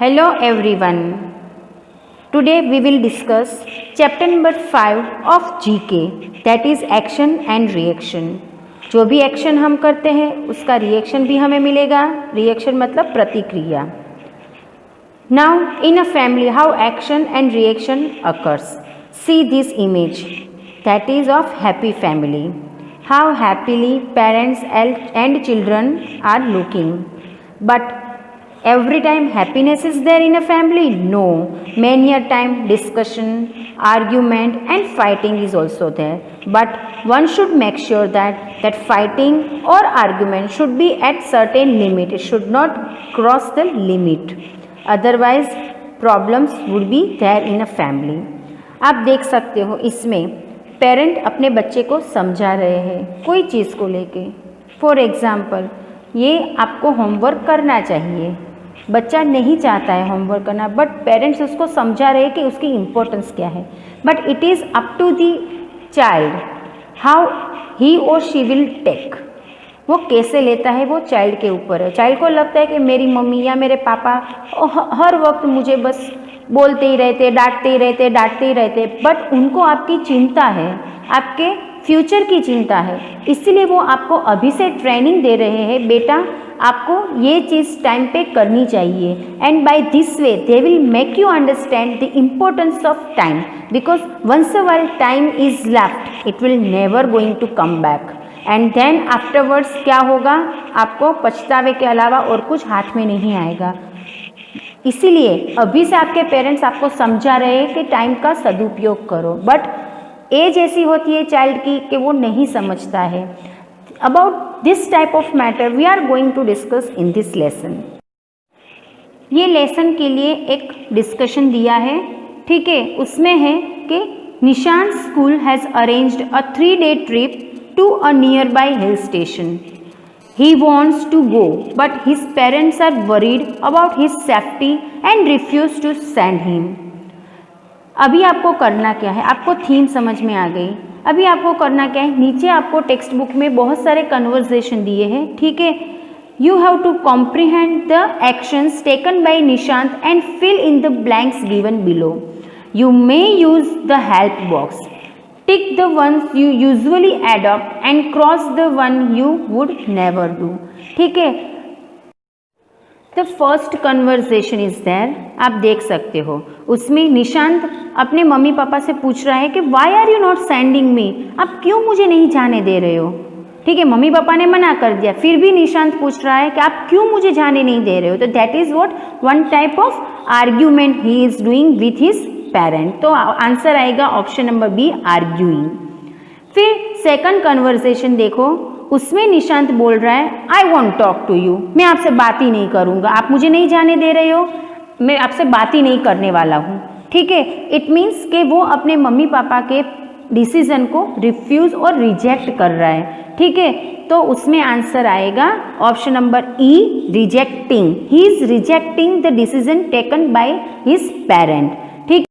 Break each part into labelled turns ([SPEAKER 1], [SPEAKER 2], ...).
[SPEAKER 1] Hello everyone. Today we will discuss chapter number 5 of GK, that is action and reaction. जो भी action हम करते हैं उसका रिएक्शन भी हमें मिलेगा. रिएक्शन मतलब प्रतिक्रिया. Now in a family how action and reaction occurs. See this image, that is of happy family. How happily parents and children are looking. But every time happiness is there in a family? No. Many a time discussion, argument and fighting is also there. But one should make sure that fighting or argument should be at certain limit. It should not cross the limit. Otherwise problems would be there in a family. आप देख सकते हो इसमें parent अपने बच्चे को समझा रहे हैं कोई चीज़ को लेके. फॉर एग्ज़ाम्पल ये आपको होमवर्क करना चाहिए. बच्चा नहीं चाहता है होमवर्क करना, बट पेरेंट्स उसको समझा रहे हैं कि उसकी इम्पोर्टेंस क्या है. But it is up to the child how he और शी विल टेक. वो कैसे लेता है वो चाइल्ड के ऊपर है. चाइल्ड को लगता है कि मेरी मम्मी या मेरे पापा हर वक्त मुझे बस बोलते ही रहते, डांटते ही रहते. बट उनको आपकी चिंता है, आपके फ्यूचर की चिंता है, इसीलिए वो आपको अभी से ट्रेनिंग दे रहे हैं, बेटा आपको ये चीज़ टाइम पे करनी चाहिए. And by this way they will make you understand the importance of time, because once a while time is left it will never going to come back. And then afterwards क्या होगा, आपको पछतावे के अलावा और कुछ हाथ में नहीं आएगा. इसीलिए अभी से आपके पेरेंट्स आपको समझा रहे हैं कि टाइम का सदुपयोग करो. बट एज ऐसी होती है चाइल्ड की कि वो नहीं समझता है. About this type of matter we are going to discuss in this lesson. ये लेसन के लिए एक डिस्कशन दिया है, ठीक है. उसमें है कि Nishant school has arranged a 3-day trip to a nearby hill station. He wants to go, but his parents are worried about his safety and refuse to send him. अभी आपको करना क्या है, आपको थीम समझ में आ गई. अभी आपको करना क्या है, नीचे आपको टेक्स्ट बुक में बहुत सारे कन्वर्सेशन दिए हैं, ठीक है. You have to comprehend the actions taken by Nishant and fill in the blanks given below. You may use the help box. Tick the ones you usually adopt and cross the one you would never do. ठीक है. The first conversation is there. आप देख सकते हो उसमें निशांत अपने mummy papa से पूछ रहा है कि why are you not sending me? आप क्यों मुझे नहीं जाने दे रहे हो. ठीक है, मम्मी पापा ने मना कर दिया, फिर भी निशांत पूछ रहा है कि आप क्यों मुझे जाने नहीं दे रहे हो. तो that is what one type of argument he is doing with his parent. तो आंसर आएगा ऑप्शन नंबर बी, आर्ग्यूइंग. फिर सेकंड कन्वर्सेशन देखो, उसमें निशांत बोल रहा है I want talk to you. मैं आपसे बात ही नहीं करूँगा, आप मुझे नहीं जाने दे रहे हो, मैं आपसे बात ही नहीं करने वाला हूँ. ठीक है, इट मीन्स कि वो अपने मम्मी पापा के डिसीजन को रिफ्यूज़ और रिजेक्ट कर रहा है. ठीक है, तो उसमें आंसर आएगा option number E, rejecting. He is rejecting the decision taken by his parent. ठीक.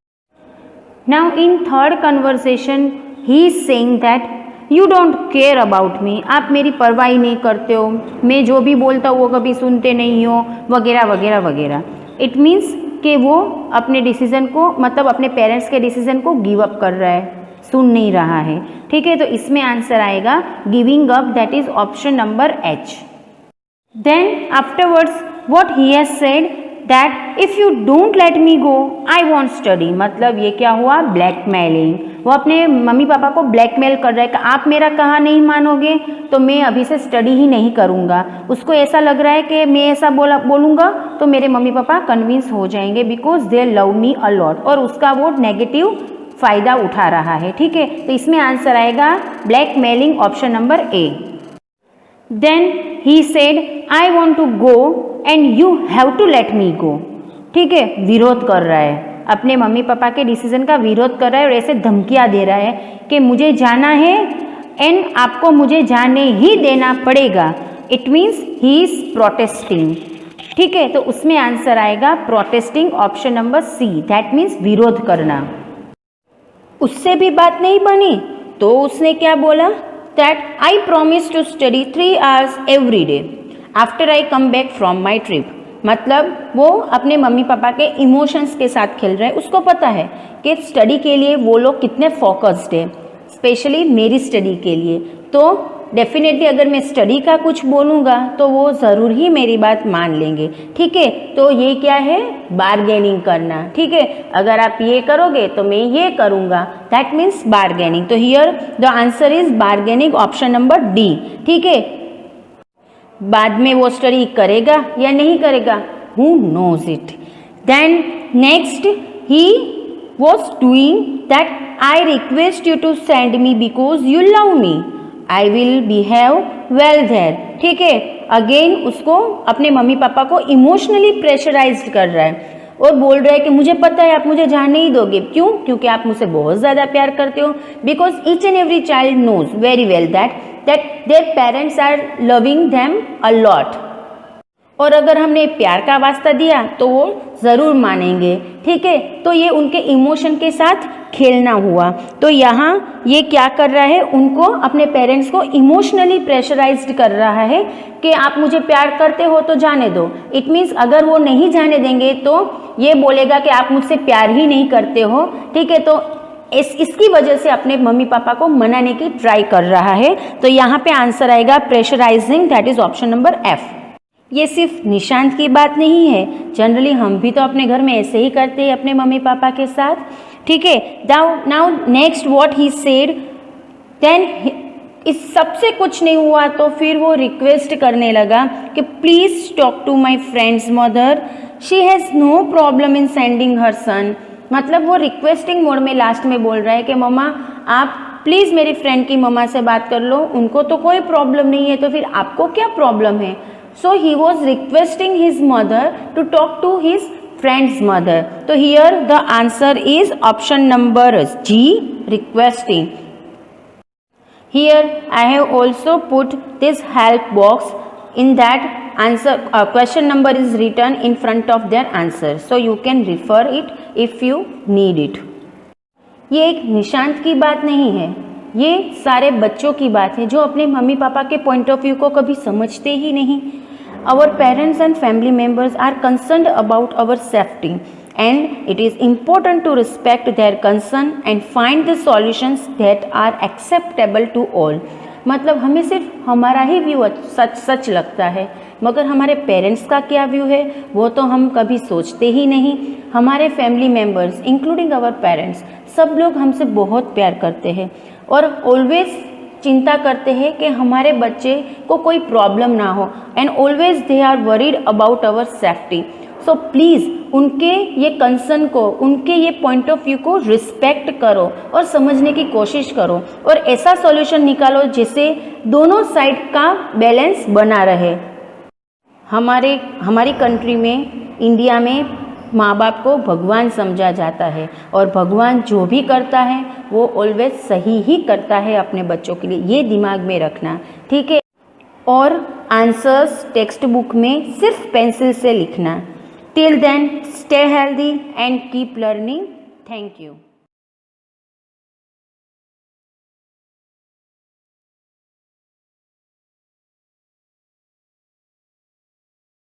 [SPEAKER 1] Now in third conversation he is saying that you don't care about me. आप मेरी परवाह नहीं करते हो, मैं जो भी बोलता हूँ वो कभी सुनते नहीं हो, वगैरह वगैरह वगैरह. इट मीन्स कि वो अपने डिसीजन को, मतलब अपने पेरेंट्स के डिसीजन को गिव अप कर रहा है, सुन नहीं रहा है. ठीक है, तो इसमें आंसर आएगा giving up, that is option number H. Then afterwards what he has said that if you don't let me go I want study. मतलब ये क्या हुआ, ब्लैकमेलिंग. वो अपने मम्मी पापा को ब्लैकमेल कर रहा है कि आप मेरा कहा नहीं मानोगे तो मैं अभी से स्टडी ही नहीं करूँगा. उसको ऐसा लग रहा है कि मैं ऐसा बोलूँगा तो मेरे मम्मी पापा कन्विंस हो जाएंगे because they love me a lot, और उसका वो नेगेटिव फ़ायदा उठा रहा है. ठीक है, तो इसमें आंसर आएगा blackmailing, option number A. Then he said I want to go and you have to let me go. ठीक है, विरोध कर रहा है, अपने मम्मी पापा के डिसीजन का विरोध कर रहा है और ऐसे धमकियाँ दे रहा है कि मुझे जाना है एंड आपको मुझे जाने ही देना पड़ेगा. It means he is protesting. ठीक है, तो उसमें आंसर आएगा protesting, option number C, that means विरोध करना. उससे भी बात नहीं बनी तो उसने क्या बोला, that I promise to study 3 hours every day after I come back from my trip. मतलब वो अपने मम्मी पापा के इमोशंस के साथ खेल रहे हैं। उसको पता है कि स्टडी के लिए वो लोग कितने फोकस्ड है, स्पेशली मेरी स्टडी के लिए। तो डेफिनेटली अगर मैं स्टडी का कुछ बोलूँगा तो वो ज़रूर ही मेरी बात मान लेंगे। ठीक है, तो ये क्या है, बार्गेनिंग करना। ठीक है, अगर आप ये करोगे तो मैं ये करूँगा, दैट मीन्स बार्गेनिंग। तो here the answer is bargaining, option number D. ठीक है, बाद में वो स्टडी करेगा या नहीं करेगा, who knows it. Then next, he was doing that I request you to send me because you love me, I will behave well there. ठीक है, अगेन उसको अपने मम्मी पापा को इमोशनली प्रेशराइज्ड कर रहा है और बोल रहा है कि मुझे पता है आप मुझे जाने ही दोगे। क्यों? क्योंकि आप मुझसे बहुत ज़्यादा प्यार करते हो। Because each and every child knows very well that their parents are loving them a lot. और अगर हमने प्यार का वास्ता दिया तो वो ज़रूर मानेंगे। ठीक है, तो ये उनके इमोशन के साथ खेलना हुआ। तो यहाँ ये क्या कर रहा है, उनको अपने पेरेंट्स को इमोशनली प्रेशराइज्ड कर रहा है कि आप मुझे प्यार करते हो तो जाने दो। इट मीन्स अगर वो नहीं जाने देंगे तो ये बोलेगा कि आप मुझसे प्यार ही नहीं करते हो। ठीक है, तो इसकी वजह से अपने मम्मी पापा को मनाने की ट्राई कर रहा है। तो यहाँ पे आंसर आएगा pressurising, that is option number F. ये सिर्फ निशांत की बात नहीं है, जनरली हम भी तो अपने घर में ऐसे ही करते हैं अपने मम्मी पापा के साथ। ठीक है, now next what he said, then इस सबसे कुछ नहीं हुआ तो फिर वो रिक्वेस्ट करने लगा कि please talk to my friends mother, she has no problem in sending her son. मतलब वो रिक्वेस्टिंग मोड में लास्ट में बोल रहा है कि मम्मा आप प्लीज़ मेरी फ्रेंड की मम्मा से बात कर लो, उनको तो कोई प्रॉब्लम नहीं है, तो फिर आपको क्या प्रॉब्लम है। So he was requesting his mother to talk to his friend's mother. So here the answer is option number G, requesting. Here I have also put this help box. In that answer question number is written in front of their answer. So you can refer it if you need it. ये एक निशांत की बात नहीं है, ये सारे बच्चों की बात है जो अपने मम्मी पापा के पॉइंट ऑफ व्यू को कभी समझते ही नहीं। Our parents and family members are concerned about our safety, and it is important to respect their concern and find the solutions that are acceptable to all. मतलब हमें सिर्फ हमारा ही view सच लगता है, मगर हमारे पेरेंट्स का क्या व्यू है वो तो हम कभी सोचते ही नहीं। हमारे family members including our parents सब लोग हमसे बहुत प्यार करते हैं और ऑलवेज चिंता करते हैं कि हमारे बच्चे को कोई प्रॉब्लम ना हो, and always they are worried about our safety. So please उनके ये कंसर्न को, उनके ये पॉइंट ऑफ व्यू को रिस्पेक्ट करो और समझने की कोशिश करो और ऐसा सॉल्यूशन निकालो जिससे दोनों साइड का बैलेंस बना रहे। हमारी कंट्री में, इंडिया में माँ बाप को भगवान समझा जाता है और भगवान जो भी करता है वो ऑलवेज सही ही करता है अपने बच्चों के लिए, ये दिमाग में रखना। ठीक है, और आंसर्स टेक्स्ट बुक में सिर्फ पेंसिल से लिखना। Till then stay healthy and keep learning. Thank you.